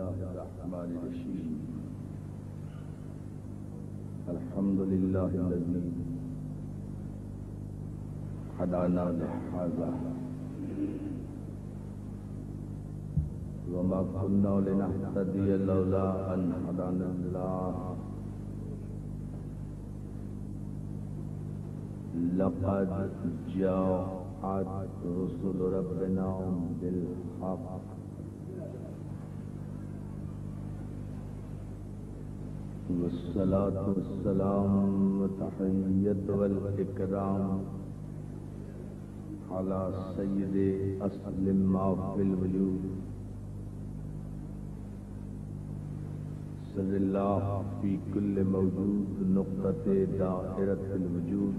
الله الرحمن الرحيم الحمد لله الذي هدانا لهذا وما كنا لنهتدي لولا أن هدانا الله لقد جاءت رسل ربنا بالحق والصلاة والسلام تحية والإكرام على سيد أصل ما في الوجود سر الله في كل موجود نقطة دائرة الوجود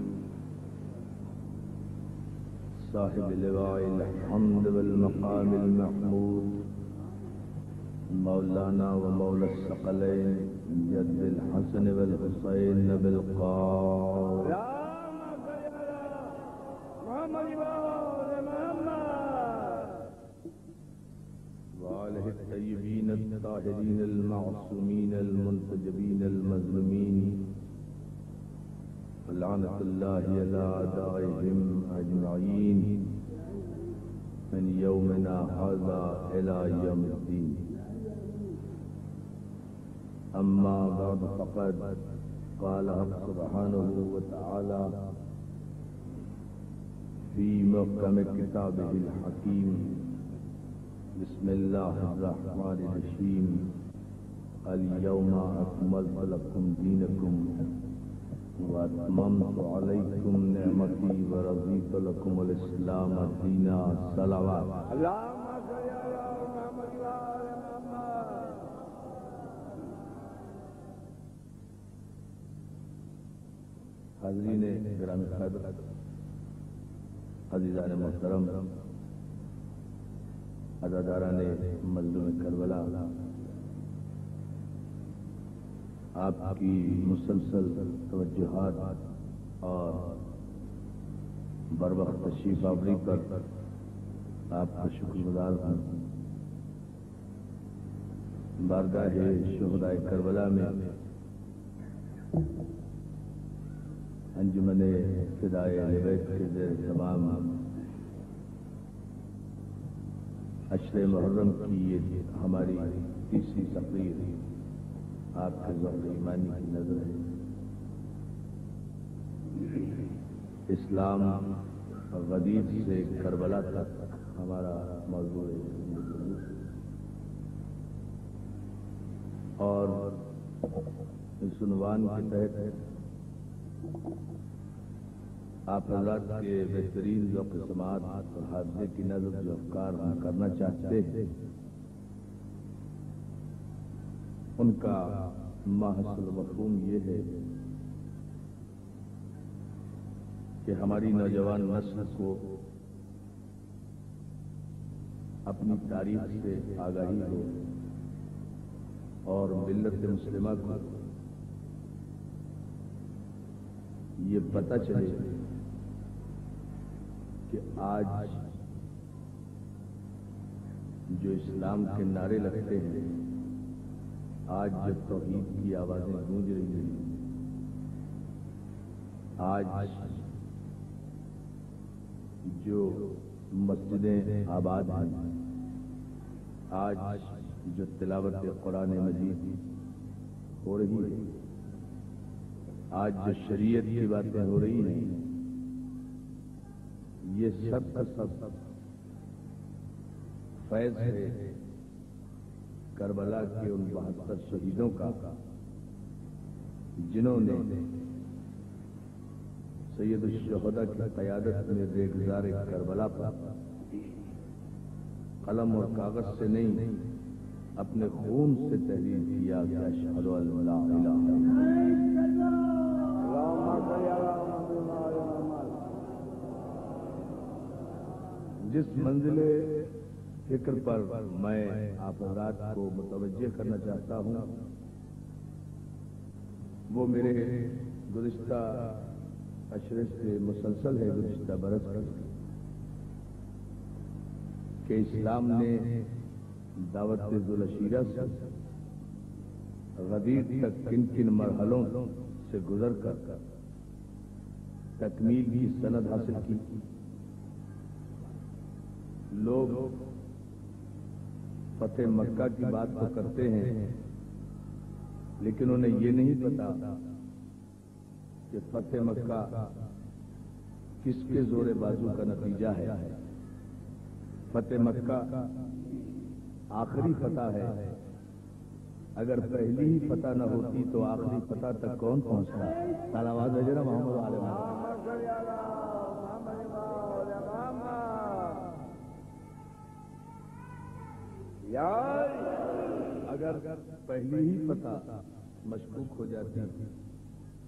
صاحب لواء الحمد والمقام المحمود مولانا ومولى الثقلين جد الحسن والحسين بالقول وآله الطيبين الطاهرين المعصومين المنتجبين المظلومين لعنة الله على أعدائهم أجمعين من يومنا هذا إلى يوم الدين. أما بعد فقد قال سبحانه وتعالى في محكم كتابه الحكيم بسم الله الرحمن الرحيم اليوم أكملت لكم دينكم وأتممت عليكم نعمتي ورضيت لكم الإسلام دينا صلوات اللهم صل على محمد وعلى محمد. حاضرین گرامی خیبر، عزیزان محترم، عزاداران مظلوم کربلا، آپ کی مسلسل توجہات اور بروقت تشریف آوری پر آپ کا شکر گزار ہوں۔ بارگاہ شہدائے کربلا میں انجمن فدائے اہل بیت کے زیر تمام عشر محرم کی یہ ہماری تیسری تقریر آپ کے ذوق ایمانی کی نظر ہے۔ اسلام غدیر سے کربلا تک ہمارا موضوع ہے اور اس عنوان کے تحت آپ حضرات کے بہترین ذوق سماعت اور حافظے کی نظر جو افکار ہم کرنا چاہتے ہیں ان کا ماحصل مفہوم یہ ہے کہ ہماری نوجوان نسل کو اپنی تاریخ سے آگاہی ہو اور ملت مسلمہ کو یہ پتہ چلے کہ آج جو اسلام کے نعرے لگتے ہیں، آج جو توحید کی آوازیں گونج رہی ہیں، آج جو مسجدیں آباد ہیں، آج جو تلاوت قرآن مجید ہو رہی ہے، آج جو شریعت کی باتیں ہو رہی ہیں، یہ سب کا سب فیض ہے کربلا کے ان 72 شہیدوں کا جنہوں نے سید الشہداء کی قیادت میں ریگزار کربلا پر قلم اور کاغذ سے نہیں اپنے خون سے تحریر کیا کہ اشہد ان لا الہ الا اللہ۔ جس منزل فکر پر میں آپ حضرات کو متوجہ کرنا چاہتا ہوں وہ میرے گزشتہ اشرے سے مسلسل ہے، گزشتہ برس کہ اسلام نے دعوت ذوالعشیرہ سے غدیر تک کن کن مرحلوں سے گزر کر تکمیل کی سند حاصل کی. لوگ فتح مکہ کی بات تو کرتے ہیں لیکن انہیں یہ نہیں پتا کہ فتح مکہ کس کے زور بازو کا نتیجہ ہے. فتح مکہ آخری فتح ہے. اگر پہلی ہی فتح نہ ہوتی تو آخری فتح تک کون پہنچتا؟ آواز ہے نا محمد عالم. اگر پہلی ہی فتح مشکوک ہو جاتی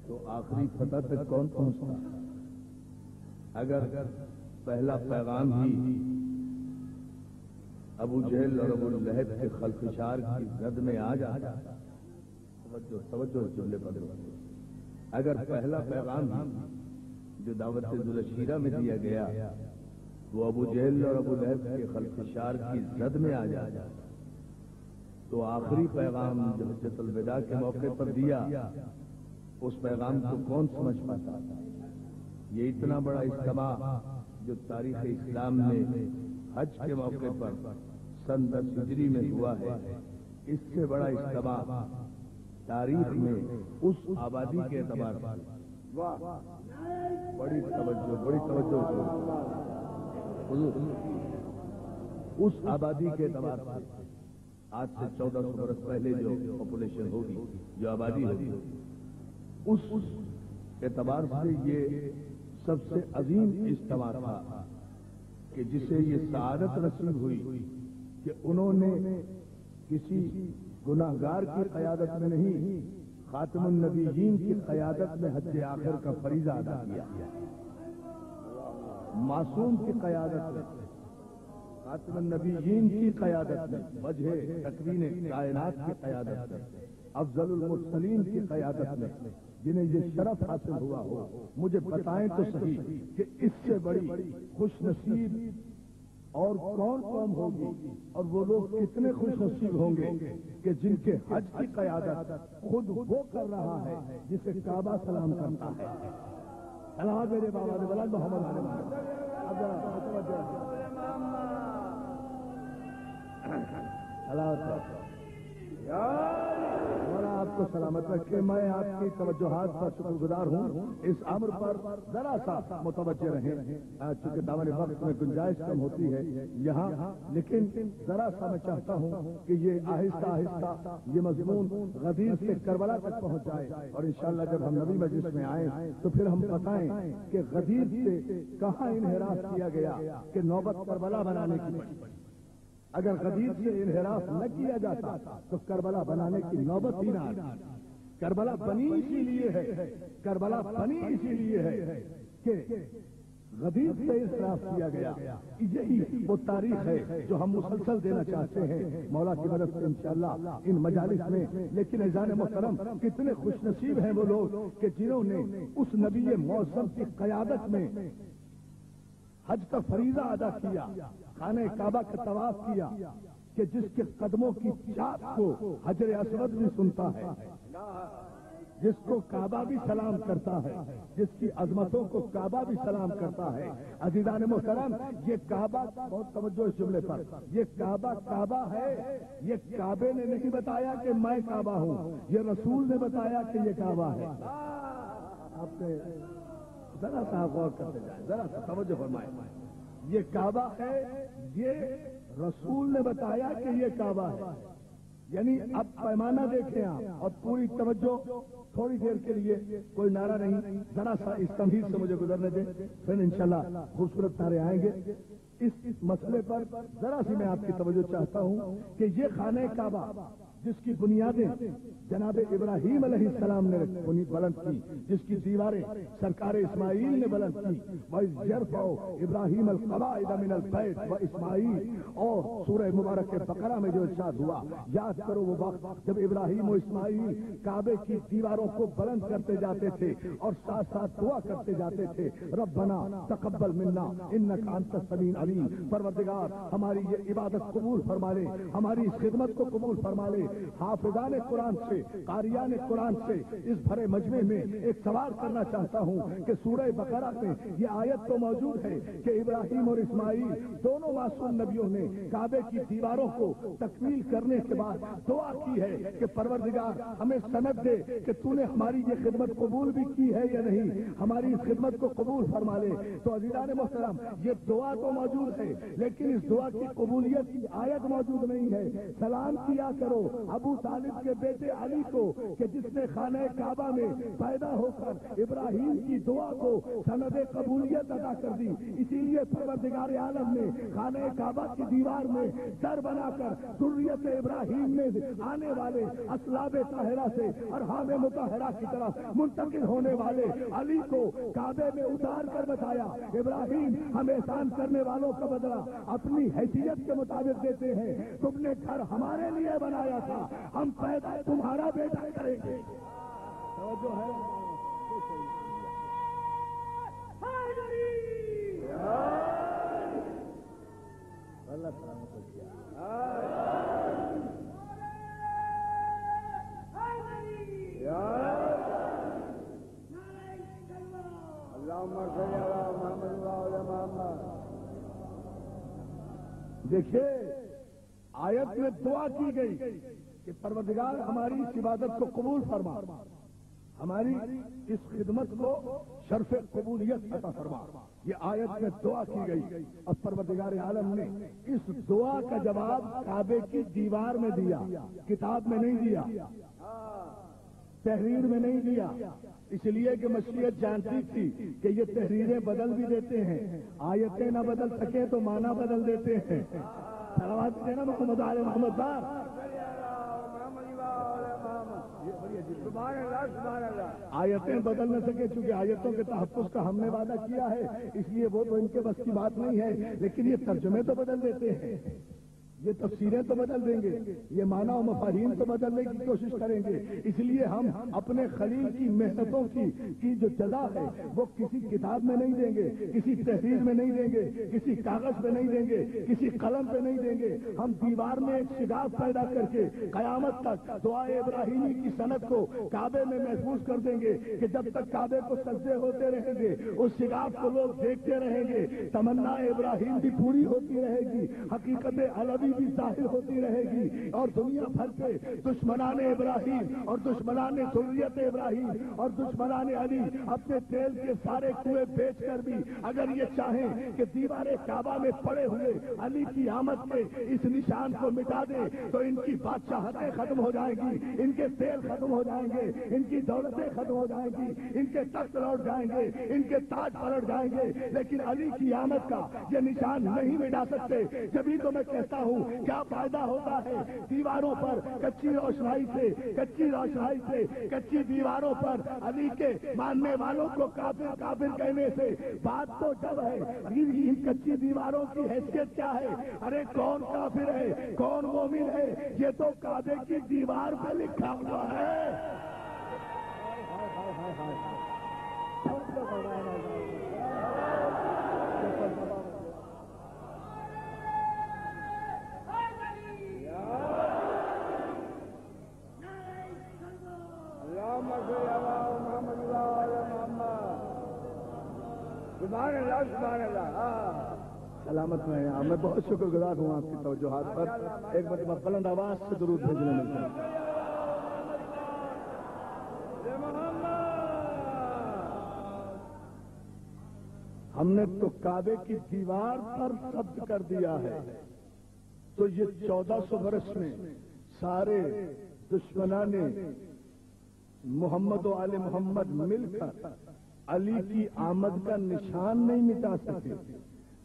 تو آخری فتح تک کون پہنچتا؟ اگر پہلا پیغام ہی ابو جہل اور ابو لہب کے خلفشار کی زد میں آ جاتا، توجہ جملے پر، اگر پہلا پیغام ہی جو دعوت ذوالعشیرہ میں دیا گیا وہ ابو جہل اور ابو لہب کے خلفشار کی زد میں آ جاتا تو آخری پیغام جو حجت الوداع کے موقع پر دیا اس پیغام کو کون سمجھ پاتا؟ یہ اتنا بڑا اجتماع جو تاریخ اسلام میں حج کے موقع پر سن 10 ہجری میں ہوا ہے، اس سے بڑا اجتماع تاریخ میں اس آبادی کے اعتبار سے بڑی توجہ اس آبادی کے اعتبار سے آج سے 1400 برس پہلے جو پاپولیشن ہوگی، جو آبادی ہوگی، اس اعتبار سے یہ سب سے عظیم اجتماع تھا کہ جسے یہ سعادت نصیب ہوئی کہ انہوں نے کسی گناہگار کی قیادت میں نہیں، خاتم النبیین کی قیادت میں حج آخر کا فریضہ ادا کیا. معصوم کی قیادت میں، خاتم النبیین کی قیادت میں، وجہ تکوین کائنات کی قیادت میں، افضل المرسلین کی قیادت میں، جنہیں یہ شرف حاصل ہوا ہو. مجھے بتائیں تو صحیح کہ اس سے بڑی خوش نصیب اور کون قوم ہوگی، اور وہ لوگ کتنے خوش نصیب ہوں گے کہ جن کے حج کی قیادت خود وہ کر رہا ہے جسے کعبہ سلام کرتا ہے. اللہ میرے بابا نے بلند محمد مولا آپ کو سلامت رکھے. میں آپ کی توجہات پر شکر گزار ہوں. اس امر پر ذرا سا متوجہ رہیں، چونکہ دامن وقت میں گنجائش کم ہوتی ہے یہاں، لیکن ذرا سا میں چاہتا ہوں کہ یہ آہستہ آہستہ یہ مضمون غدیر سے کربلا تک پہنچ جائے، اور انشاءاللہ جب ہم نبی مجلس میں آئیں تو پھر ہم بتائیں کہ غدیر سے کہاں انحراف کیا گیا کہ نوبت کربلا بنانے کی پڑی. اگر غدیر سے انحراف نہ کیا جاتا تو کربلا بنانے کی نوبت ہی نہ آتی. کربلا بنی اسی لیے ہے، کربلا بنی اسی لیے ہے کہ غدیر سے انحراف کیا گیا. یہی وہ تاریخ ہے جو ہم مسلسل دینا چاہتے ہیں مولا کی مدد سے انشاءاللہ ان مجالس میں. لیکن اذان محترم، کتنے خوش نصیب ہیں وہ لوگ کہ جنہوں نے اس نبی معظم کی قیادت میں حج کا فریضہ ادا کیا، خانہ کعبہ کا طواف کیا، کہ جس کے قدموں کی چاپ کو حجر اسود بھی سنتا ہے، جس کو کعبہ بھی سلام کرتا ہے، جس کی عظمتوں کو کعبہ بھی سلام کرتا ہے. عزیزان محترم، یہ کعبہ، بہت توجہ اس جملے پر، یہ کعبہ کعبہ ہے. یہ کعبے نے نہیں بتایا کہ میں کعبہ ہوں، یہ رسول نے بتایا کہ یہ کعبہ ہے. آپ نے ذرا سا غور کرتے جائیں، ذرا سا توجہ فرمائیں. یہ کعبہ ہے، یہ رسول نے بتایا کہ یہ کعبہ ہے. یعنی اب پیمانہ دیکھیں آپ، اور پوری توجہ، تھوڑی دیر کے لیے کوئی نعرہ نہیں، ذرا سا اس تمہید سے مجھے گزرنے دیں، پھر انشاءاللہ خوبصورت نعرے آئیں گے. اس مسئلے پر ذرا سی میں آپ کی توجہ چاہتا ہوں کہ یہ خانہ کعبہ جس کی بنیادیں جناب ابراہیم علیہ السلام نے بلند کی، جس کی دیواریں سرکار اسماعیل نے بلند کی، وَإِذْ يَرْفَعُ إِبْرَاهِيمَ الْقَوَاعِدَ مِنَ الْبَيْتِ وَإِسْمَاعِيلَ، اور سورہ مبارک بقرہ میں جو ارشاد ہوا، یاد کرو وہ وقت جب ابراہیم و اسماعیل کعبے کی دیواروں کو بلند کرتے جاتے تھے اور ساتھ ساتھ دعا کرتے جاتے تھے، ربنا تقبل منا انک انت السمیع العلیم، پروردگار ہماری یہ عبادت قبول فرما لے، ہماری اس خدمت کو قبول فرما لے۔ حافظان قرآن سے، قاریان قرآن سے اس بھرے مجمع میں ایک سوال کرنا چاہتا ہوں کہ سورہ بقرہ میں یہ آیت تو موجود ہے کہ ابراہیم اور اسماعیل دونوں معصوم نبیوں نے کعبے کی دیواروں کو تکمیل کرنے کے بعد دعا کی ہے کہ پروردگار ہمیں سند دے کہ تو نے ہماری یہ خدمت قبول بھی کی ہے یا نہیں، ہماری اس خدمت کو قبول فرما لے۔ تو عزیزان محترم، یہ دعا تو موجود ہے لیکن اس دعا کی قبولیت کی آیت موجود نہیں ہے۔ سلام کیا کرو ابو طالب کے بیٹے علی کو کہ جس نے خانہ کعبہ میں پیدا ہو کر ابراہیم کی دعا کو سند قبولیت ادا کر دی۔ اسی لیے پروردگار عالم نے خانہ کعبہ کی دیوار میں در بنا کر ذریت ابراہیم میں آنے والے اسلاب طاہرہ سے ارحام مطہرہ کی طرف منتقل ہونے والے علی کو کعبے میں اتار کر بتایا، ابراہیم ہم احسان کرنے والوں کا بدلہ اپنی حیثیت کے مطابق دیتے ہیں، تم نے گھر ہمارے لیے بنایا تھا، ہم پیدا تمہارا بیٹا کریں گے۔ جو ہے اللہ سلامت ہو گیا۔ دیکھیے آیت میں دعا کی گئی کہ پروردگار ہماری اس عبادت کو قبول فرما، ہماری اس خدمت کو شرف قبولیت عطا فرما، یہ آیت میں دعا کی گئی۔ اب پروردگار عالم نے اس دعا کا جواب کعبے کی دیوار میں دیا، کتاب میں نہیں دیا، تحریر میں نہیں دیا، اس لیے کہ مشیت جانتی تھی کہ یہ تحریریں بدل بھی دیتے ہیں، آیتیں نہ بدل سکے تو معنی بدل دیتے ہیں۔ سلامات دینا محمد آل محمد صاحب۔ آیتیں بدل نہ سکے چونکہ آیتوں کے تحفظ کا ہم نے وعدہ کیا ہے، اس لیے وہ تو ان کے بس کی بات نہیں ہے، لیکن یہ ترجمے تو بدل دیتے ہیں، یہ تفسیریں تو بدل دیں گے، یہ معنی و مفاہیم تو بدلنے کی کوشش کریں گے۔ اس لیے ہم اپنے خلیل کی محنتوں کی جو جزا ہے وہ کسی کتاب میں نہیں دیں گے، کسی تحریر میں نہیں دیں گے، کسی کاغذ پہ نہیں دیں گے، کسی قلم پہ نہیں دیں گے، ہم دیوار میں ایک شگاف پیدا کر کے قیامت تک دعائے ابراہیمی کی سند کو کعبے میں محفوظ کر دیں گے کہ جب تک کعبے کو سجدے ہوتے رہیں گے اس شگاف کو لوگ دیکھتے رہیں گے، تمنا ابراہیم بھی پوری ہوتی رہے گی، حقیقت علوی بھی ظاہر ہوتی رہے گی، اور دنیا بھر کے دشمنان ابراہیم اور دشمنان ذریت ابراہیم اور دشمنان علی اپنے تیل کے سارے کنویں بیچ کر بھی اگر یہ چاہیں کہ دیوار کعبہ میں پڑے ہوئے علی کی آمد کے اس نشان کو مٹا دیں تو ان کی بادشاہتیں ختم ہو جائیں گی، ان کے تیل ختم ہو جائیں گے، ان کی دولتیں ختم ہو جائیں گی، ان کے تخت لوٹ جائیں گے، ان کے تاج پلٹ جائیں گے، لیکن علی کی آمد کا یہ نشان نہیں مٹا سکتے۔ جبھی تو میں کہتا ہوں کیا فائدہ ہوتا ہے دیواروں پر کچی روشنائی سے کچی دیواروں پر علی کے ماننے والوں کو کافر کافر کہنے سے، بات تو جب ہے ان کچی دیواروں کی حیثیت کیا ہے، ارے کون کافر ہے کون مومن ہے یہ تو کعبے کی دیوار پہ لکھا ہوا ہے۔ سلامت میں بہت شکر گزار ہوں آپ کی توجہات پر، ایک مرتبہ بلند آواز سے درود بھیجنے ملتا ہے۔ ہم نے تو کعبے کی دیوار پر ثبت کر دیا ہے، تو یہ 1400 برس میں سارے دشمنان محمد و آل محمد مل کر علی کی آمد کا نشان نہیں مٹا سکے،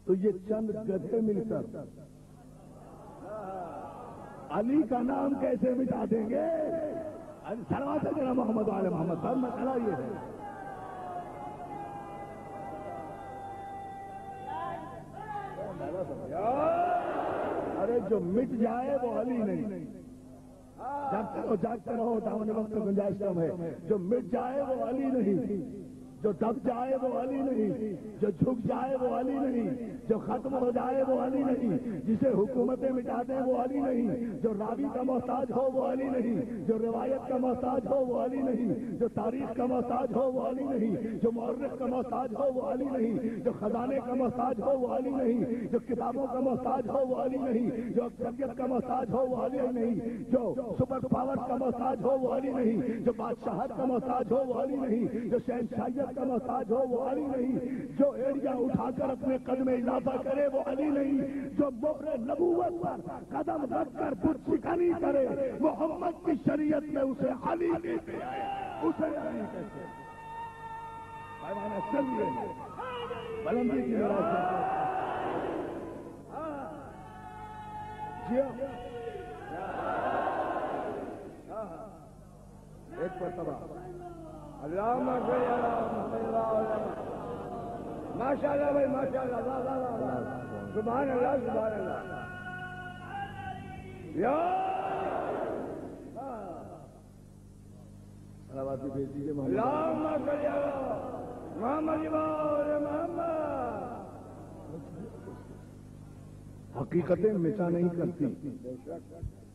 تو یہ چند گدھے مل کر علی کا نام کیسے مٹا دیں گے؟ صلوات جناب محمد علی محمد پر مسئلہ یہ ہے. ارے جو مٹ جائے وہ علی نہیں. جاگتے رہو دامن وقت گنجائش کم ہے. جو مٹ جائے وہ علی نہیں، جو دب جائے وہ علی نہیں، جو جھک جائے وہ علی نہیں، جو ختم ہو جائے وہ علی نہیں، جسے حکومتیں مٹا دیں وہ علی نہیں، جو راوی کا محتاج ہو وہ علی نہیں، جو روایت کا محتاج ہو وہ علی نہیں، جو تاریخ کا محتاج ہو وہ علی نہیں، جو مورخ کا محتاج ہو وہ علی نہیں، جو خزانے کا محتاج ہو وہ علی نہیں، جو کتابوں کا محتاج ہو وہ علی نہیں، جو اکثریت کا محتاج ہو وہ علی نہیں، جو سپر پاور کا محتاج ہو وہ علی نہیں، جو بادشاہت کا محتاج ہو وہ علی نہیں، جو شہنشاہیت کا محتاج ہو وہ علی نہیں، جو ایڑیاں اٹھا کر اپنے قدم اضافہ کرے وہ علی نہیں، جو مہر نبوت پر قدم رکھ کر بت شکنی کرے محمد کی شریعت میں اسے علی کہتے ہیں. اسے علی کہتے ہیں. چلیے بلندی کی میرا ایک مرتبہ اللہم صلی اللہ ماشاء اللہ بھائی ماشاء اللہ سبحان اللہ سبحان اللہ یا صلوات بھیج دیجیے اللہم صلی اللہ محمد محمد. حقیقتیں مٹا نہیں کرتی.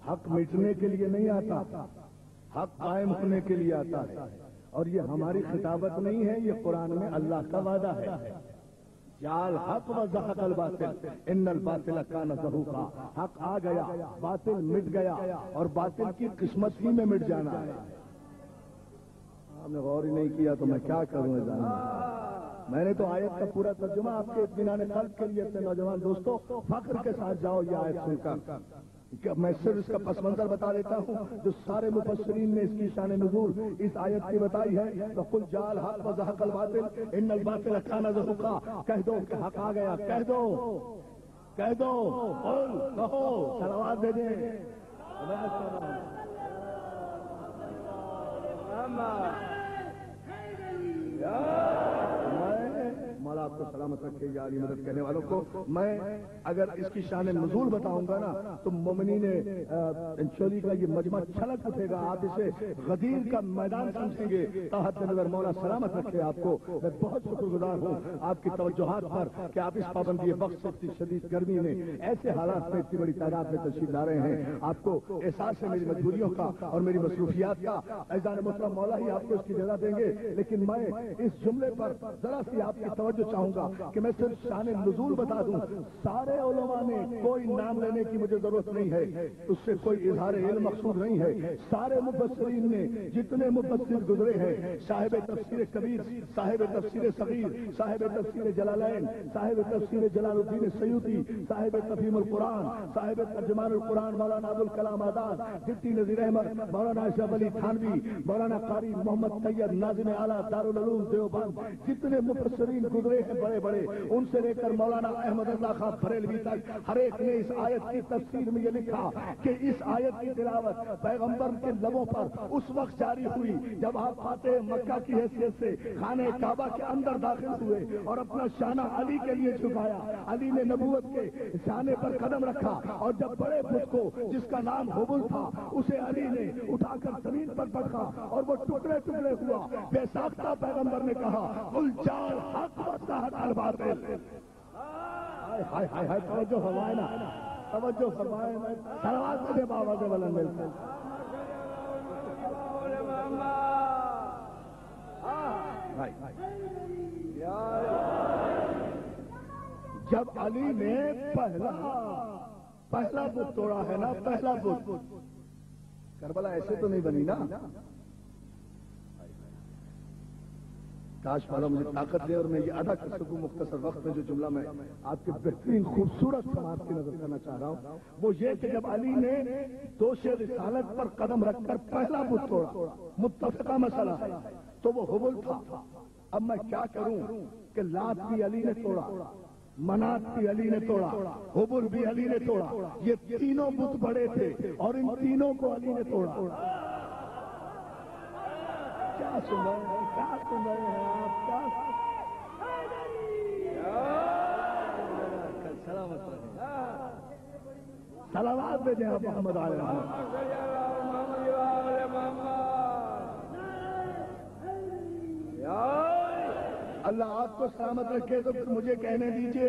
حق مٹنے کے لیے نہیں آتا، حق قائم ہونے کے لیے آتا ہے. اور یہ ہماری خطابت نہیں ہے، یہ قرآن میں اللہ کا وعدہ ہے. جعل حق و زہق الباطل ان الباطل کان زہوقا. حق آ گیا، باطل مٹ گیا، اور باطل کی قسمت ہی میں مٹ جانا ہے. آپ نے غور ہی نہیں کیا تو میں کیا کروں جانوں. میں نے تو آیت کا پورا ترجمہ آپ کے اطمینان قلب کے لیے اپنے نوجوان دوستوں فخر کے ساتھ جاؤ یہ آیت سن کر. میں صرف اس کا پس منظر بتا دیتا ہوں جو سارے مفسرین نے اس کی شان نزول اس آیت کی بتائی ہے. تو قل جعل حق و زہق الباطل ان الباطل کان زہوقا. کہہ دو کہ حق آ گیا، کہہ دو قل کہو صلوات دے دیں. مولا آپ کو سلامت رکھے یا علی مدد کرنے والوں کو. میں اگر اس کی شان نزول بتاؤں گا نا تو مومنین انشوری کا یہ مجمع چھلک اٹھے گا. آپ اسے غدیر کا میدان سمجھیں گے. تحت نظر مولا سلامت رکھے آپ کو. میں بہت شکر گزار ہوں آپ کی توجہات پر کہ آپ اس پابندی وقت سے اتنی شدید گرمی میں ایسے حالات میں اتنی بڑی تعداد میں تشریف لا رہے ہیں. آپ کو احساس ہے میری مجبوریوں کا اور میری مصروفیات کا. ایزان محترم مولا ہی آپ کو اس کی جزا دیں گے. لیکن میں اس جملے پر ذرا سی آپ کی توجہ چاہوں گا کہ میں صرف شان نزول بتا دوں. سارے علماء نے کوئی نام لینے کی مجھے ضرورت نہیں ہے، اس سے کوئی اظہار علم مقصود نہیں ہے. سارے مفسرین نے جتنے مفسر گزرے ہیں، صاحب تفسیر کبیر، صاحب تفسیر صغیر، صاحب تفسیر جلالین، صاحب تفسیر جلال الدین سیوطی، صاحب تفہیم القرآن، صاحب ترجمان القرآن مولانا ابوالکلام آزاد، ڈپٹی نذیر احمد، مولانا اشرف علی تھانوی، مولانا قاری محمد طیب ناظم اعلیٰ دارالعلوم دیوبند، جتنے مفسرین گزرے ہیں بڑے بڑے، ان سے لے کر مولانا احمد اللہ خان بریلوی تک ہر ایک نے اس آیت کی تفسیر میں یہ لکھا کہ اس آیت کی تلاوت پیغمبر کے لبوں پر اس وقت جاری ہوئی جب آپ فاتح مکہ کی حیثیت سے خانہ کعبہ کے اندر داخل ہوئے اور اپنا شانہ علی کے لیے جھکایا. علی نے نبوت کے شانے پر قدم رکھا اور جب بڑے بت کو جس کا نام حبل تھا اسے علی نے اٹھا کر زمین پر پٹکا اور وہ ٹکڑے ٹکڑے ہوا. بے ساختہ پیغمبر نے کہا قل جعل حق و زہق الباطل. ہائے ہائے ہائے توجہ فرمائے نا، توجہ فرمائے. صلوات دے بابا سے بلند ملتے. جب علی نے پہلا بت توڑا ہے نا، پہلا بت، کربلا ایسے تو نہیں بنی نا. کاش والا مجھے طاقت دے اور میں یہ ادا کر سکوں مختصر وقت میں جو جملہ میں آپ کے بہترین خوبصورت سماعت کی نظر کرنا چاہ رہا ہوں وہ یہ کہ جب علی نے دوش رسالت پر قدم رکھ کر پہلا بت توڑا، متفقہ مسئلہ ہے، تو وہ حبل تھا. اب میں کیا کروں کہ لات بھی علی نے توڑا، منات بھی علی نے توڑا، حبل بھی علی نے توڑا، یہ تینوں بت بڑے تھے اور ان تینوں کو علی نے توڑا۔ کیا سن رہے ہیں، کیا سن رہے ہیں آپ؟ کیا سلامات بھیجیں آپ محمد علیہ اللہ آپ کو سلامت رکھے۔ تو پھر مجھے کہنے دیجئے،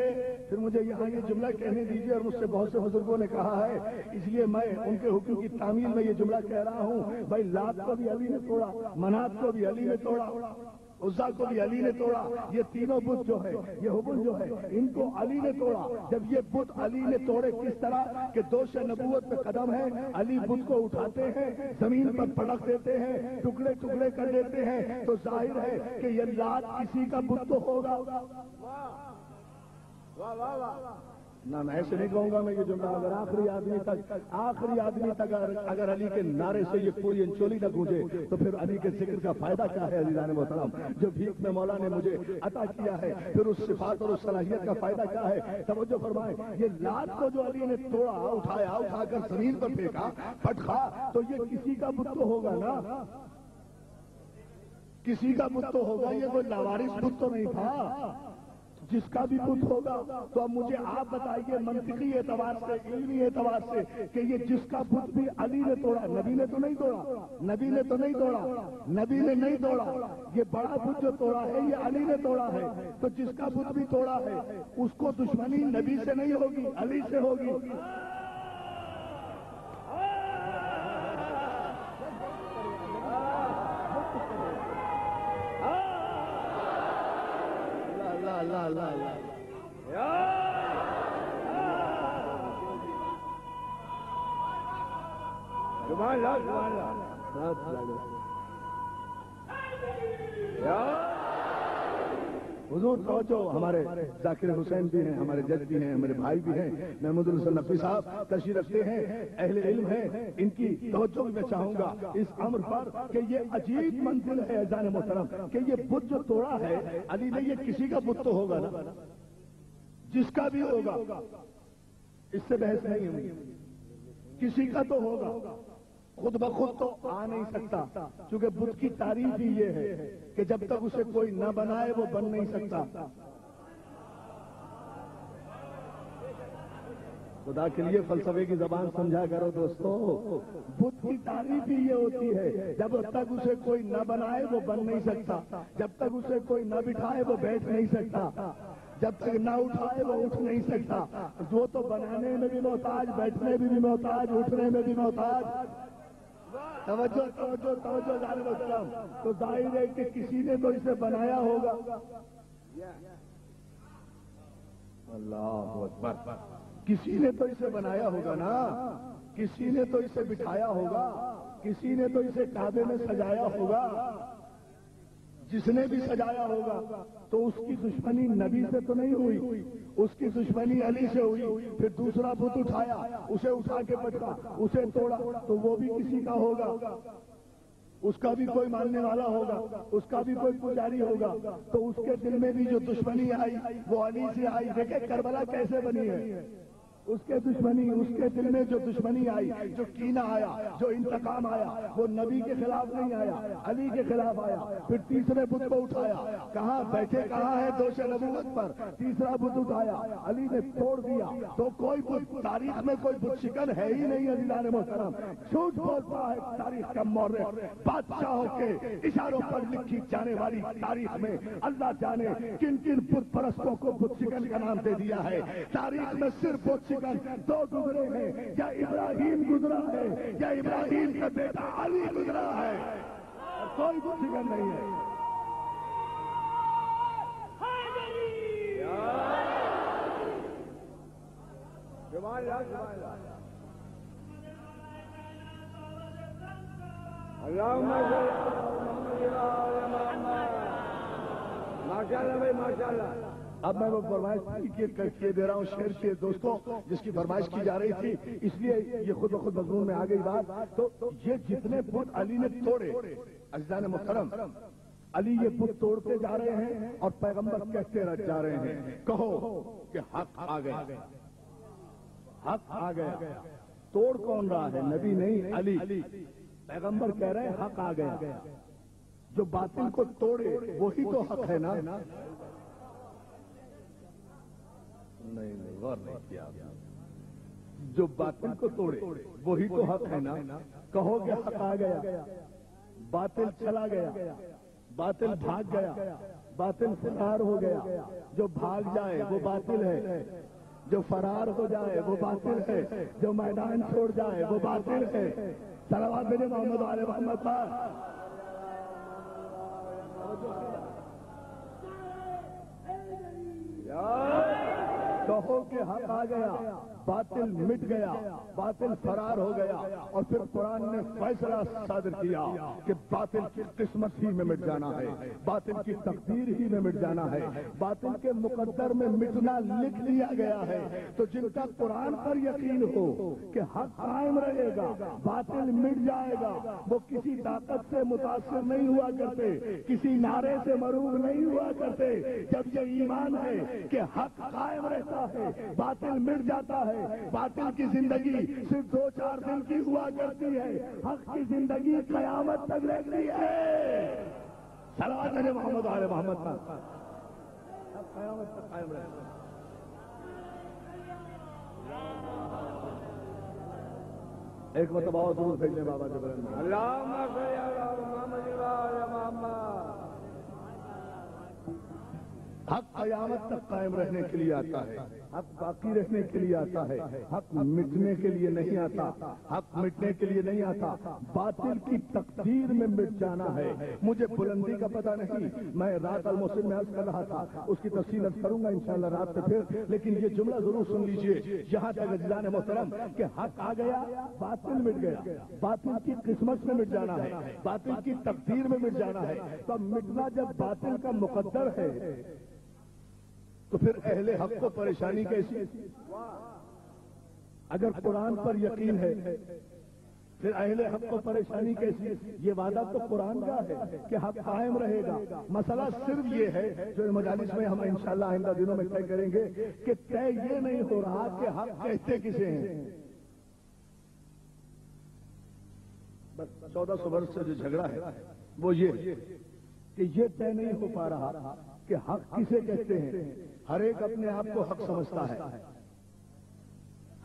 پھر مجھے یہاں یہ جملہ کہنے دیجئے، اور مجھ سے بہت سے بزرگوں نے کہا ہے، اس لیے میں ان کے حکم کی تعمیل میں یہ جملہ کہہ رہا ہوں، بھائی لات کو بھی علی نے توڑا، منات کو بھی علی نے توڑا، عزا کو بھی علی نے توڑا، یہ تینوں بت جو ہے، یہ حبل جو ہے، ان کو علی نے توڑا۔ جب یہ بت علی نے توڑے کس طرح کہ دوش نبوت پہ قدم ہے، علی بت کو اٹھاتے ہیں، زمین پر پٹک دیتے ہیں، ٹکڑے ٹکڑے کر دیتے ہیں، تو ظاہر ہے کہ یہ لات کسی کا بت تو ہوگا۔ نہ میں ایسے نہیں کہوں گا میں یہ جملہ، اگر آخری آدمی تک اگر علی کے نعرے سے یہ پوری انچولی نہ گونجے تو پھر علی کے ذکر کا فائدہ کیا ہے؟ عزیزان محترم، جو بھیک میں مولا نے مجھے عطا کیا ہے، پھر اس صفات اور اس صلاحیت کا فائدہ کیا ہے؟ توجہ فرمائیں، یہ لات کو جو علی نے توڑا، اٹھا کر زمین پر پھینکا، پٹکا، تو یہ کسی کا بت تو ہوگا نا، کسی کا بت تو ہوگا، یہ کوئی لاوارث بت تو نہیں تھا، جس کا بھی بت ہوگا۔ تو اب مجھے آپ بتائیے منطقی اعتبار سے، علمی اعتبار سے، کہ یہ جس کا بت بھی علی نے توڑا، نبی نے تو نہیں توڑا، نبی نے تو نہیں توڑا، نبی نے نہیں توڑا، یہ بڑا بت جو توڑا ہے یہ علی نے توڑا ہے، تو جس کا بت بھی توڑا ہے اس کو دشمنی نبی سے نہیں ہوگی، علی سے ہوگی۔ اللہ اللہ اللہ حضور توجہ، ہمارے ذاکر حسین بھی ہیں، ہمارے جج بھی ہیں، ہمارے بھائی بھی ہیں، محمود الحسن نقوی صاحب تشریف رکھتے ہیں، اہل علم ہیں، ان کی توجہ بھی میں چاہوں گا اس امر پر کہ یہ عجیب منزل ہے عزیزان محترم کہ یہ بت جو توڑا ہے علی نے، یہ کسی کا بت تو ہوگا نا، جس کا بھی ہوگا، اس سے بحث نہیں ہوئی، کسی کا تو ہوگا، خود بخود تو آ نہیں سکتا، کیونکہ بت کی تعریف ہی یہ ہے کہ جب تک اسے کوئی نہ بنائے وہ بن نہیں سکتا۔ خدا کے لیے فلسفے کی زبان سمجھا کرو دوستو، بت کی تعریف ہی یہ ہوتی ہے جب تک اسے کوئی نہ بنائے وہ بن نہیں سکتا، جب تک اسے کوئی نہ بٹھائے وہ بیٹھ نہیں سکتا، جب تک نہ اٹھائے وہ اٹھ نہیں سکتا، وہ تو بنانے میں بھی محتاج، بیٹھنے میں بھی محتاج، اٹھنے میں بھی محتاج۔ توجہ توجہ توجہ جان محترم، تو ظاہر ہے کہ کسی نے تو اسے بنایا ہوگا۔ اللہ اکبر، کسی نے تو اسے بنایا ہوگا نا، کسی نے تو اسے بٹھایا ہوگا، کسی نے تو اسے کعبے میں سجایا ہوگا، جس نے بھی سجایا ہوگا تو اس کی دشمنی نبی سے تو نہیں ہوئی، اس کی دشمنی علی سے ہوئی، پھر دوسرا بت اٹھایا، اسے اٹھا کے پٹکا، اسے توڑا، تو وہ بھی کسی کا ہوگا، اس کا بھی کوئی ماننے والا ہوگا، اس کا بھی کوئی پجاری ہوگا، تو اس کے دل میں بھی جو دشمنی آئی وہ علی سے آئی۔ دیکھیں کربلا کیسے بنی ہے، اس کے دشمنی، اس کے دل میں جو دشمنی آئی، جو کینہ آیا، جو انتقام آیا، وہ نبی کے خلاف نہیں آیا، علی کے خلاف آیا۔ پھر تیسرے بت کو اٹھایا، کہاں بیٹھے، کہاں ہے دوش نبوت پر، تیسرا بت اٹھایا، علی نے توڑ دیا۔ تو کوئی بت، تاریخ میں کوئی بت شکن ہے ہی نہیں عزیزان محترم، جھوٹ بولتا ہے تاریخ کا مورخ، بادشاہوں کے اشاروں پر لکھی جانے والی تاریخ میں اللہ جانے کن کن بت پرستوں کو بت شکن کا نام دے دیا ہے۔ تاریخ میں صرف بت دو گزرے ہیں، یا ابراہیم گزرا ہے یا ابراہیم کا بیٹا علی گزرا ہے، کوئی بت شکن نہیں ہے۔ اب میں وہ فرمائش کیے دے رہا ہوں شعر کے دوستوں، جس کی فرمائش کی جا رہی تھی، اس لیے یہ خود بخود مضمون میں آ گئی بات۔ تو یہ جتنے بت علی نے توڑے عزیزان محترم، علی یہ بت توڑتے جا رہے ہیں اور پیغمبر کہتے جا رہے ہیں کہو کہ حق آ گیا، حق آ گیا۔ توڑ کون رہا ہے؟ نبی نہیں، علی۔ پیغمبر کہہ رہے ہیں حق آ گیا۔ جو باطل کو توڑے وہی تو حق ہے نا؟ نہیں، غور نہیں کیا۔ جو باطل کو توڑے وہی تو حق ہے نا؟ کہو کہ حق آ گیا، باطل چلا گیا، باطل بھاگ گیا، باطل فرار ہو گیا۔ جو بھاگ جائے وہ باطل ہے، جو فرار ہو جائے وہ باطل ہے، جو میدان چھوڑ جائے وہ باطل ہے۔ صلوات بھیجے محمد علیہ محمد پر۔ کہو کہ حق آ گیا، باطل مٹ گیا، باطل فرار ہو گیا، اور پھر قرآن نے فیصلہ صادر کیا کہ باطل کی قسمت ہی میں مٹ جانا ہے، باطل کی تقدیر ہی میں مٹ جانا ہے، باطل کے مقدر میں مٹنا لکھ دیا گیا ہے۔ تو جن کا قرآن پر یقین ہو کہ حق قائم رہے گا، باطل مٹ جائے گا، وہ کسی طاقت سے متاثر نہیں ہوا کرتے، کسی نعرے سے مروب نہیں ہوا کرتے۔ جب یہ ایمان ہے کہ حق قائم رہتا ہے، باطل مٹ جاتا ہے، باطل کی زندگی صرف 2-4 دن کی ہوا کرتی ہے، حق کی زندگی قیامت تک رہتی ہے۔ صلوات علی محمد علیہ محمد پر۔ قیامت تک قائم رہتا ہے۔ ایک مرتبہ اور درود بھیجنے بابا جبرائیل۔ اللہم صلی علی محمد وعلی محمد۔ حق قیامت تک قائم رہنے کے لیے آتا ہے، حق باقی رہنے کے لیے آتا ہے، حق مٹنے کے لیے نہیں آتا، حق مٹنے کے لیے نہیں آتا، باطل کی تقدیر میں مٹ جانا ہے۔ مجھے بلندی کا پتہ نہیں، میں رات المحسن میں عرض کر رہا تھا، اس کی تفصیل عرض کروں گا انشاءاللہ رات سے پھر، لیکن یہ جملہ ضرور سن لیجئے یہاں تک عزیزان محترم کہ حق آ گیا، باطل مٹ گیا، باطل کی قسمت میں مٹ جانا ہے، باطل کی تقدیر میں مٹ جانا ہے۔ تو مٹنا جب باطل کا مقدر ہے تو پھر اہل حق کو پریشانی کیسی؟ اگر قرآن پر یقین ہے پھر اہل حق کو پریشانی کیسی؟ یہ وعدہ تو قرآن کا ہے کہ حق قائم رہے گا۔ مسئلہ صرف یہ ہے جو مجالس میں ہم انشاءاللہ آئندہ دنوں میں طے کریں گے کہ طے یہ نہیں ہو رہا کہ حق کہتے کسے ہیں۔ بس 1400 برس سے جو جھگڑا ہے وہ یہ کہ یہ طے نہیں ہو پا رہا کہ حق کسے کہتے ہیں۔ ہر ایک اپنے آپ کو حق سمجھتا ہے،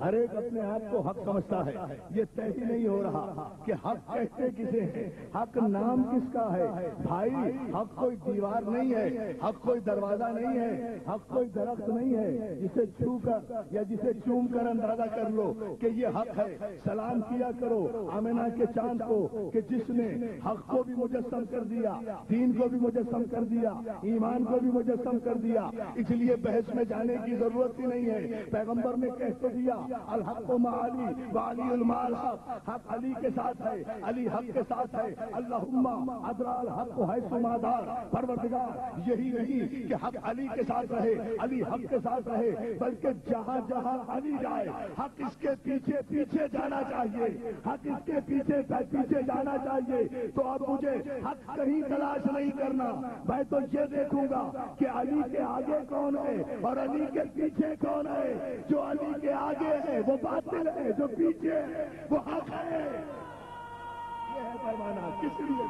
ہر ایک اپنے آپ کو حق سمجھتا ہے، یہ طے ہی نہیں ہو رہا کہ حق کہتے کسے ہیں، حق نام کس کا ہے۔ بھائی حق کوئی دیوار نہیں ہے، حق کوئی دروازہ نہیں ہے، حق کوئی درخت نہیں ہے جسے چھو کر یا جسے چوم کر اندازہ کر لو کہ یہ حق ہے۔ سلام کیا کرو آمنہ کے چاند کو کہ جس نے حق کو بھی مجسم کر دیا، دین کو بھی مجسم کر دیا، ایمان کو بھی مجسم کر دیا، اس لیے بحث میں جانے کی ضرورت ہی نہیں ہے۔ پیغمبر نے کہہ دیا الحق مع علی وعلی المال حق، حق علی کے ساتھ ہے، علی حق کے ساتھ ہے۔ اللہم ادرا الحق حیث ما دار، پروردگار یہی نہیں کہ حق علی کے ساتھ رہے، علی حق کے ساتھ رہے، بلکہ جہاں جہاں علی جائے حق اس کے پیچھے پیچھے جانا چاہیے، حق اس کے پیچھے پیچھے جانا چاہیے۔ تو اب مجھے حق کہیں تلاش نہیں کرنا، میں تو یہ دیکھوں گا کہ علی کے آگے کون ہے اور علی کے پیچھے کون ہے۔ جو علی کے آگے ہے وہ باطل ہے، جو پیچھے ہے وہ حق ہے۔ یہ ہے پیمانہ کس لیے؟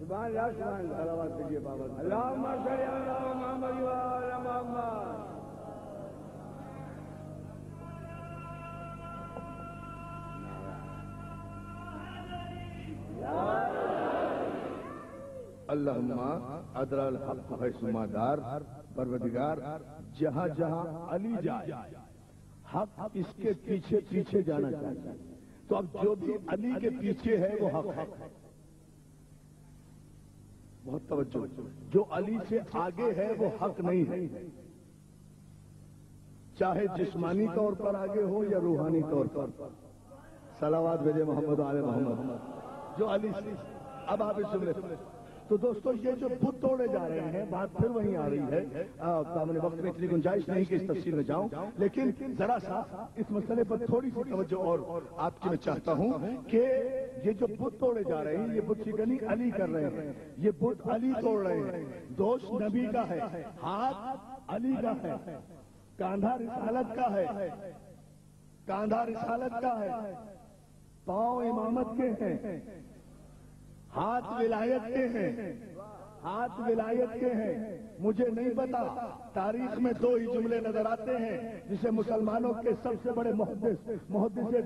سبحان اللہ، سبحان اللہ، صلوات کیجیے بابا۔ اللہم صلی علی محمد وعلی محمد۔ اللہم ادرا الحق حیث ما دار، پروردگار جہاں جہاں علی جائے حق اس کے پیچھے پیچھے جانا چاہیے۔ تو اب جو بھی علی کے پیچھے ہے وہ حق ہے۔ بہت توجہ، جو علی سے آگے ہے وہ حق نہیں ہے، چاہے جسمانی طور پر آگے ہو یا روحانی طور پر۔ صلوات بھیجے محمد علیہ محمد۔ جو علی سے اب آپ سن لیں، تو دوستو یہ جو بت توڑے جا رہے ہیں، بات پھر وہیں آ رہی ہے. دامن وقت میں اتنی گنجائش نہیں کہ اس تفصیل میں جاؤں، لیکن ذرا سا اس مسئلے پر تھوڑی سی توجہ اور آپ کی میں چاہتا ہوں کہ یہ جو بت توڑے جا رہے ہیں، یہ بت شکنی علی کر رہے ہیں، یہ بت علی توڑ رہے ہیں. دوست نبی کا ہے، ہاتھ علی کا ہے، کاندھا رسالت کا ہے، کاندھا رسالت کا ہے، پاؤں امامت کے ہیں، ہاتھ ولایت کے ہیں، ہاتھ ولایت کے ہیں. مجھے نہیں پتا، تاریخ میں دو ہی جملے نظر آتے ہیں جسے مسلمانوں کے سب سے بڑے محدث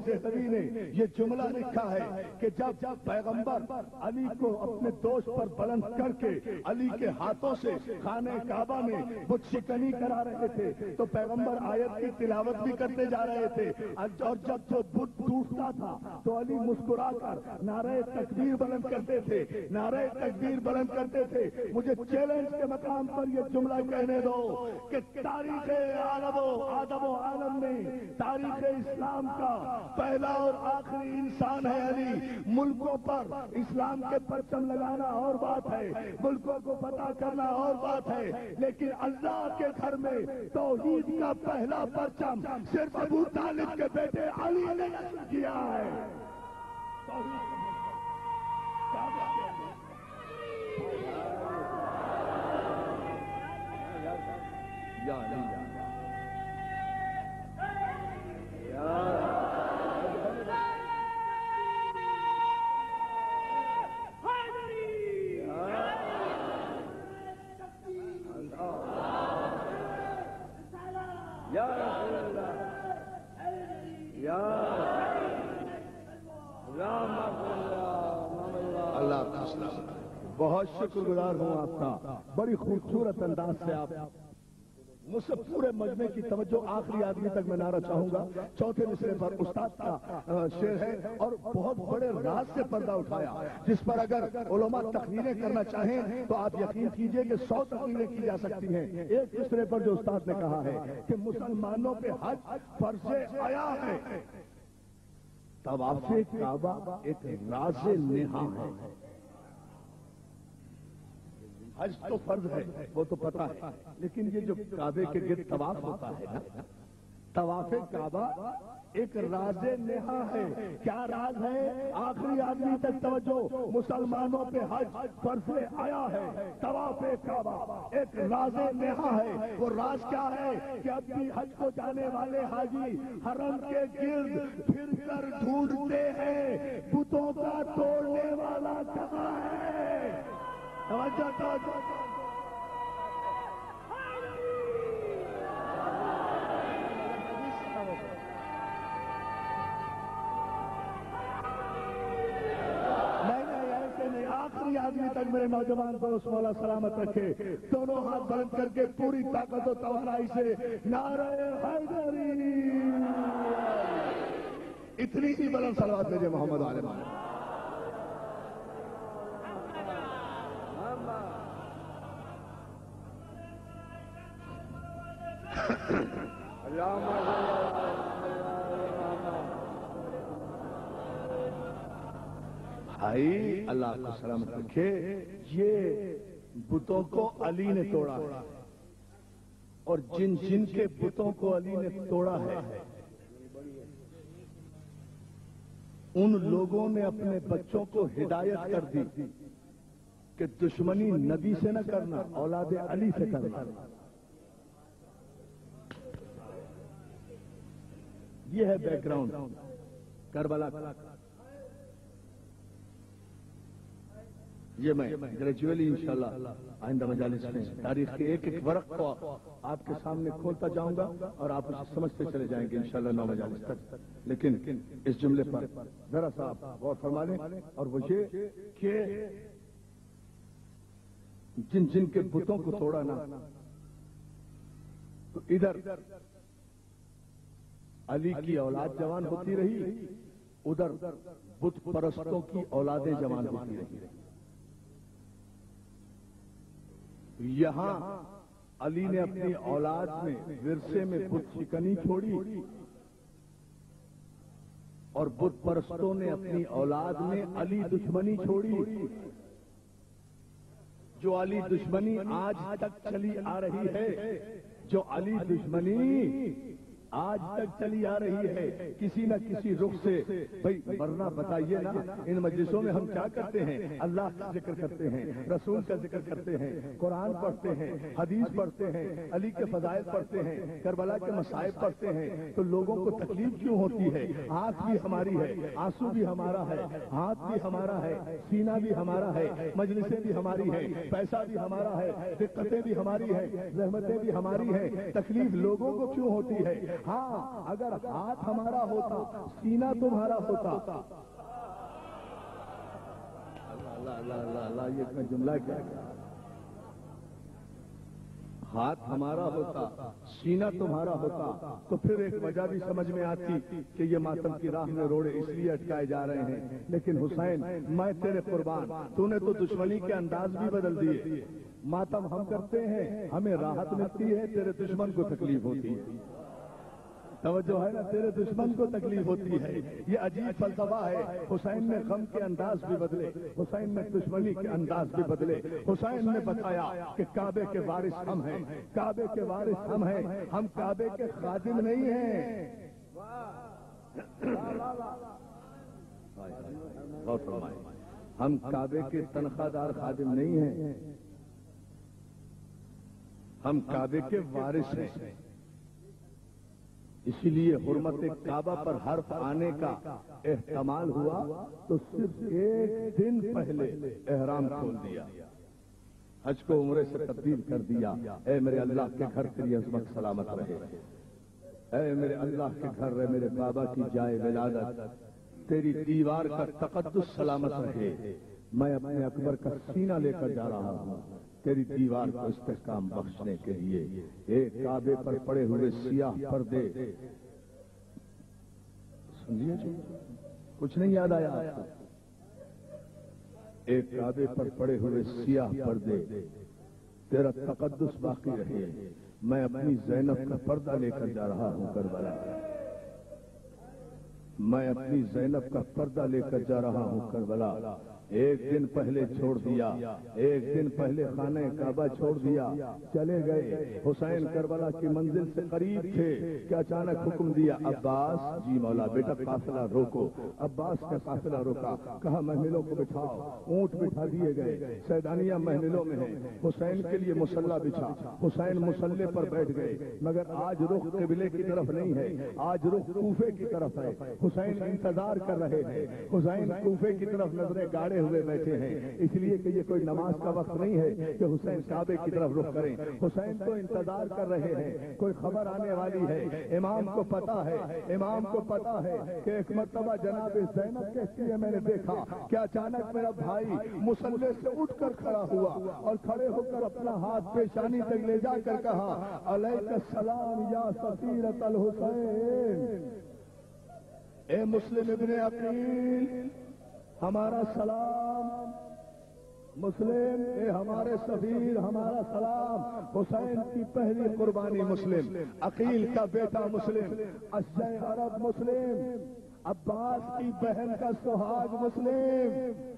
دہلوی نے یہ جملہ لکھا ہے کہ جب پیغمبر علی کو اپنے دوست پر بلند کر کے علی کے ہاتھوں سے خانہ کعبہ میں بت شکنی کرا رہے تھے تو پیغمبر آیت کی تلاوت بھی کرتے جا رہے تھے، اور جب جو بت ٹوٹتا تھا تو علی مسکرا کر نعرہ تکبیر بلند کرتے تھے، نعرہ تکبیر بلند کرتے تھے. مجھے چیلنج کے مقام پر یہ جملہ کہنے دو کہ تاریخ آدم و عالم میں تاریخ اسلام کا پہلا اور آخری انسان ہے علی. ملکوں پر اسلام کے پرچم لگانا اور بات ہے، ملکوں کو پتہ کرنا اور بات ہے، لیکن اللہ کے گھر میں توحید کا پہلا پرچم صرف ابو طالب کے بیٹے علی نے نصب کیا ہے. بہت شکر گزار ہوں آپ کا، بڑی خوبصورت انداز سے آپ مجھ سے پورے مجمع کی توجہ آخری آدمی تک میں نعرہ چاہوں گا. چوتھے مصرے پر استاد کا شعر ہے اور بہت بڑے راز سے پردہ اٹھایا جس پر اگر علماء تقریریں کرنا چاہیں تو آپ یقین کیجئے کہ 100 تقریریں کی جا سکتی ہیں. ایک مصرے پر جو استاد نے کہا ہے کہ مسلمانوں پہ حج فرض آیا ہے، طواف کعبہ ایک راز نہا ہے. حج تو فرض ہے، وہ تو پتہ ہے، لیکن یہ جو کعبے کے گرد طواف ہوتا ہے نا، طواف کعبہ ایک راز نہا ہے. کیا راز ہے؟ آخری آدمی تک توجہ. مسلمانوں پہ حج فرض آیا ہے، طواف کعبہ ایک راز نہا ہے. وہ راز کیا ہے کہ اب بھی حج کو جانے والے حاجی حرم کے گرد پھر کر ڈھونڈتے ہیں بتوں کا توڑنے والا کہاں ہے. توجہ توجہ آخری آدمی تک میرے نوجوان دوست مولا سلامت رکھے، دونوں ہاتھ بلند کر کے پوری طاقت و توانائی سے نعرہ حیدری. اتنی ہی بلند صلوات بھیجے محمد عالم. بھائی اللہ کو سلامت رکھے، یہ بتوں کو علی نے توڑا ہے، اور جن جن کے بتوں کو علی نے توڑا ہے ان لوگوں نے اپنے بچوں کو ہدایت کر دی کہ دشمنی نبی سے نہ کرنا، اولاد علی سے کرنا. یہ ہے بیک گراؤنڈ کربلا کا. یہ میں گریجولی انشاءاللہ آئندہ مجالس میں تاریخ کے ایک ایک ورق کو آپ کے سامنے کھولتا جاؤں گا اور آپ اسے سمجھتے چلے جائیں گے انشاءاللہ 9 مجالس تک. لیکن اس جملے پر ذرا سا آپ غور فرما لیں، اور وہ یہ کہ جن جن کے بتوں کو توڑا نا، تو ادھر علی کی اولاد جوان ہوتی رہی، ادھر بت پرستوں کی اولادیں جوان ہوتی رہی. یہاں علی نے اپنی اولاد میں ورثے میں بت شکنی چھوڑی، اور بت پرستوں نے اپنی اولاد میں علی دشمنی چھوڑی. جو علی دشمنی آج تک چلی آ رہی ہے، جو علی دشمنی آج تک چلی آ رہی ہے کسی نہ کسی رخ سے، بھائی ورنہ بتائیے نا ان مجلسوں میں ہم کیا کرتے ہیں؟ اللہ کا ذکر کرتے ہیں، رسول کا ذکر کرتے ہیں، قرآن پڑھتے ہیں، حدیث پڑھتے ہیں، علی کے فضائل پڑھتے ہیں، کربلا کے مصائب پڑھتے ہیں، تو لوگوں کو تکلیف کیوں ہوتی ہے؟ آنکھ بھی ہماری ہے، آنسو بھی ہمارا ہے، ہاتھ بھی ہمارا ہے، سینہ بھی ہمارا ہے، مجلسیں بھی ہماری ہیں، پیسہ بھی ہمارا ہے، دقتیں بھی ہماری ہیں، زحمتیں بھی ہماری ہیں، تکلیف لوگوں کو کیوں ہوتی ہے؟ ہاں اگر ہاتھ ہمارا ہوتا، سینہ تمہارا ہوتا، اللہ یہ جملہ کیا ہے؟ ہاتھ ہمارا ہوتا، سینہ تمہارا ہوتا، تو پھر ایک وجہ بھی سمجھ میں آتی کہ یہ ماتم کی راہ میں روڑے اس لیے اٹکائے جا رہے ہیں۔ لیکن حسین میں تیرے قربان، تو نے تو دشمنی کے انداز بھی بدل دیے۔ ماتم ہم کرتے ہیں، ہمیں راحت ملتی ہے، تیرے دشمن کو تکلیف ہوتی ہے۔ توجہ ہے نا، تیرے دشمن کو تکلیف ہوتی ہے۔ یہ عجیب فلسفہ ہے۔ حسین نے غم کے انداز بھی بدلے، حسین نے دشمنی کے انداز بھی بدلے۔ حسین نے بتایا کہ کعبے کے وارث ہم ہیں، کعبے کے وارث ہم ہیں، ہم کعبے کے خادم نہیں ہیں۔ ہم کعبے کے تنخواہ دار خادم نہیں ہیں، ہم کعبے کے وارث ہیں۔ اسی لیے حرمت کعبہ پر حرف آنے کا احتمال ہوا تو صرف ایک دن پہلے احرام کھول دیا، حج کو عمرے سے تبدیل کر دیا۔ اے میرے اللہ کے گھر تیری عظمت سلامت رہے، اے میرے اللہ کے گھر رہے، میرے بابا کی جائے ولادت، تیری دیوار کا تقدس سلامت رہے۔ میں اپنے اکبر کا سینہ لے کر جا رہا ہوں تیری دیوار کو استحکام بخشنے کے لیے۔ ایک کعبے پر پڑے ہوئے سیاہ پردے، سمجھیے جی کچھ نہیں یاد آیا آپ کو؟ ایک کعبے پر پڑے ہوئے سیاہ پردے، تیرا تقدس باقی رہے۔ میں اپنی زینب کا پردہ لے کر جا رہا ہوں کربلا، میں اپنی زینب کا پردہ لے کر جا رہا ہوں کربلا۔ ایک دن پہلے چھوڑ دیا، ایک دن پہلے خانہ کعبہ چھوڑ دیا، چلے گئے۔ حسین کربلا کی منزل سے قریب تھے کہ اچانک حکم دیا، عباس جی مولا بیٹا قافلہ روکو۔ عباس کا قافلہ روکا، کہا محملوں کو بٹھاؤ، اونٹ بٹھا دیے گئے، سیدانیہ محملوں میں ہیں۔ حسین کے لیے مصلی بچھا، حسین مصلی پر بیٹھ گئے، مگر آج رخ قبلے کی طرف نہیں ہے، آج رخ کوفے کی طرف ہے۔ حسین انتظار کر رہے ہیں، حسین کوفے کی طرف نظریں گاڑے ہوئے بیٹھے ہیں، اس لیے کہ یہ کوئی نماز کا وقت نہیں ہے کہ حسین کعبے کی طرف رخ کریں۔ حسین تو انتظار کر رہے ہیں، کوئی خبر آنے والی ہے۔ امام کو پتا ہے، امام کو پتا ہے کہ ایک مرتبہ جناب زینب کہتی ہے میں نے دیکھا کہ اچانک میرا بھائی مصلی سے اٹھ کر کھڑا ہوا اور کھڑے ہو کر اپنا ہاتھ پیشانی تک لے جا کر کہا علیک السلام یا سفیرۃ الحسین، اے مسلم ابن عقیل ہمارا سلام، مسلم اے ہمارے سفیر ہمارا سلام۔ حسین کی پہلی قربانی مسلم، عقیل کا بیٹا مسلم، اشجع عرب مسلم، عباس کی بہن کا سہاگ مسلم۔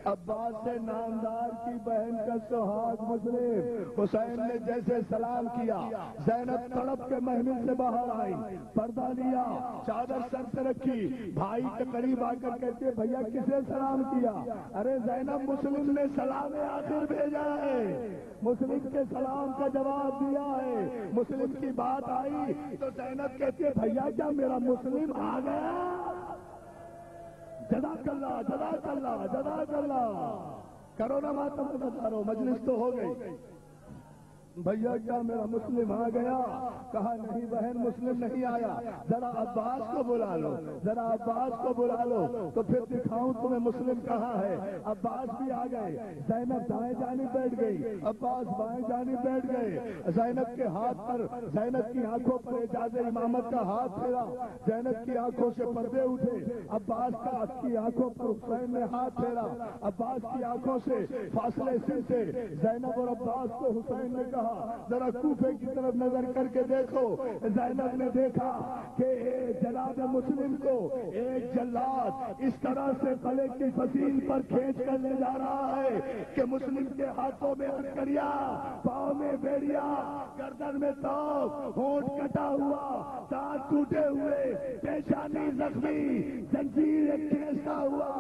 عباس سے نامدار کی بہن کا سہاگ مسلم۔ حسین نے جیسے سلام کیا، زینب تڑپ کے محمل سے باہر آئی، پردہ لیا، چادر سر سے رکھی، بھائی کے قریب آ کر کہتے بھیا کسے سلام کیا؟ ارے زینب مسلم نے سلام آخر بھیجا ہے، مسلم کے سلام کا جواب دیا ہے۔ مسلم کی بات آئی تو زینب کہتی ہے بھیا کیا میرا مسلم آ گیا؟ جزاک اللہ جزاک اللہ جزاک اللہ، کرو نا ماتم کو بتا رہا ہوں، مجلس تو ہو گئی۔ بھیا کیا میرا مسلم آ گیا؟ کہا نہیں بہن مسلم نہیں آیا، ذرا عباس کو بلا لو، ذرا عباس کو بلا لو تو پھر دکھاؤں تمہیں مسلم کہاں ہے۔ عباس بھی آ گئے، زینب دائیں جانب بیٹھ گئی، عباس بائیں جانب بیٹھ گئے۔ زینب کے ہاتھ پر، زینب کی آنکھوں پر اعجاز امامت کا ہاتھ پھیرا، زینب کی آنکھوں سے پردے اٹھے، عباس کی آنکھوں پر حسین نے ہاتھ پھیرا، عباس کی آنکھوں سے فاصلے سلتے، زینب اور عباس کو حسین نے کہا ذرا کوفے کی طرف نظر کر کے دیکھو۔ زینب نے دیکھا کہ جناب مسلم کو ایک جلاد اس طرح سے گلے کی فصیل پر کھینچ کر لے جا رہا ہے کہ مسلم کے ہاتھوں میں ہتھکڑیاں، پاؤں میں بیڑیا، گردن میں توپ، ہونٹ کٹا ہوا، دانت ٹوٹے ہوئے، پیشانی زخمی، زنجیر ایک کھینچتا ہوا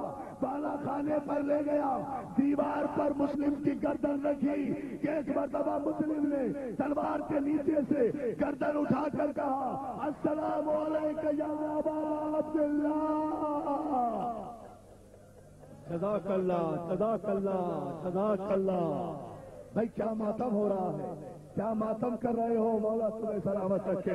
بالا خانے پر لے گیا، دیوار پر مسلم کی گردن رکھی کہ ایک مرتبہ مسلم نے تلوار کے نیچے سے گردن اٹھا کر کہا السلام علیکم یا ابا عبداللہ۔ جزاک اللہ، جزاک اللہ، جزاک اللہ۔ بھائی کیا ماتم ہو رہا ہے، کیا ماتم کر رہے ہو، مولا تمہیں سلامت رکھے۔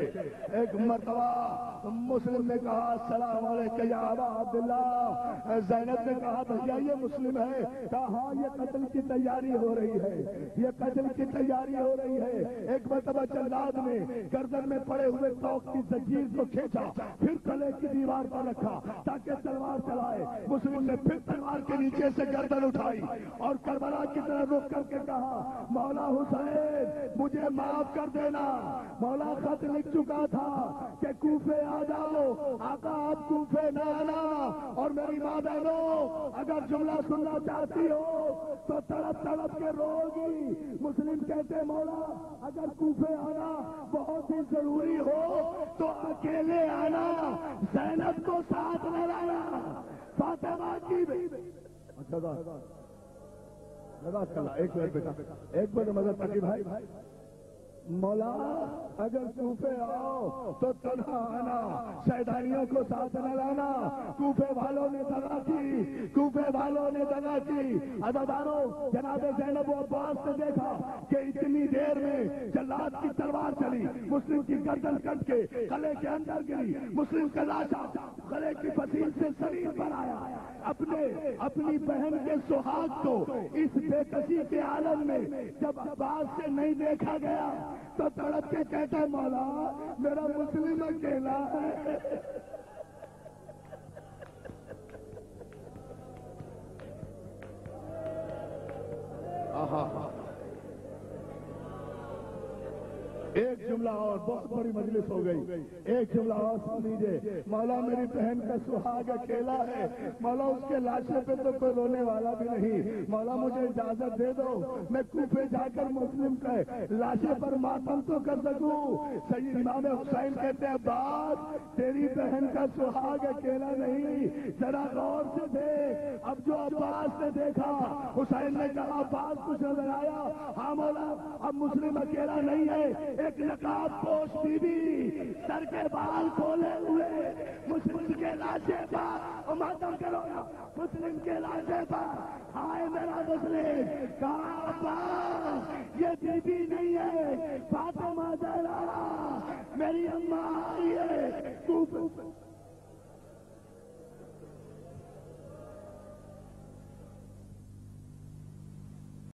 ایک مرتبہ مسلم نے کہا السلام علیکم یا ابا عبداللہ۔ زینب نے کہا بھیا یہ مسلم ہے؟ کہا ہاں یہ قتل کی تیاری ہو رہی ہے، یہ قتل کی تیاری ہو رہی ہے۔ ایک مرتبہ جلاد نے گردن میں پڑے ہوئے توق کی زنجیر کو کھینچا، پھر گلے کی دیوار پر رکھا تاکہ تلوار چلائے۔ مسلم نے پھر تلوار کے نیچے سے گردن اٹھائی اور کربلا کی طرف رخ کر کے کہا مولا حسین مجھے معاف کر دینا، مولا خط لکھ چکا تھا کہ کوفے آ جاؤ، آقا آپ کوفے نہ آنا، اور میری ماں بہنوں اگر جملہ سننا چاہتی ہو تو تڑپ تڑپ کے رو گی۔ مسلم کہتے مولا اگر کوفے آنا بہت ہی ضروری ہو تو اکیلے آنا، زینب کو ساتھ نہ لانا، فاطمہ کی ایک منٹ بیٹا، ایک منٹ مدد پڑی بھائی۔ مولا اگر کوفے آؤ تو تنہا آنا، شیطانیوں کو ساتھ نہ لانا، کوفے والوں نے دغا کی، کوفے والوں نے دغا کی۔ عزادارو جناب زینب و عباس نے دیکھا کہ اتنی دیر میں جلاد کی تلوار چلی، مسلم کی گردن کٹ کے گلے کے اندر گری، مسلم کا لاشا گلے کی فصیل سے شریر پر آیا۔ اپنی بہن کے سہاگ کو اس بے کسی کے عالم میں جب عباس سے نہیں دیکھا گیا تو تڑپ کے کہتا ہے مولا میرا مسلم اکیلا ہے۔ ایک جملہ اور، بہت بڑی مجلس ہو گئی، ایک جملہ اور سن لیجیے۔ مولا میری بہن کا سہاگ اکیلا ہے، مولا اس کے لاشے پہ تو کوئی رونے والا بھی نہیں، مولا مجھے اجازت دے دو میں کوفے جا کر مسلم کے لاشے پر ماتم تو کر سکوں۔ سید امام حسین کہتے ہیں عباس تیری بہن کا سہاگ اکیلا نہیں، ذرا غور سے دیکھ۔ اب جو عباس نے دیکھا، حسین نے کہا عباس کچھ نظر آیا؟ ہاں مولا اب مسلم اکیلا نہیں ہے، ایک نقاب پوش بی بی سر کے بال کھولے ہوئے مسلم کے لاشے پر ماتم کرو نا، مسلم کے لاشے پر ہائے میرا مسلم۔ کہا عباس یہ بی بی نہیں ہے، فاطمہ زہرا میری اماں آئی ہے۔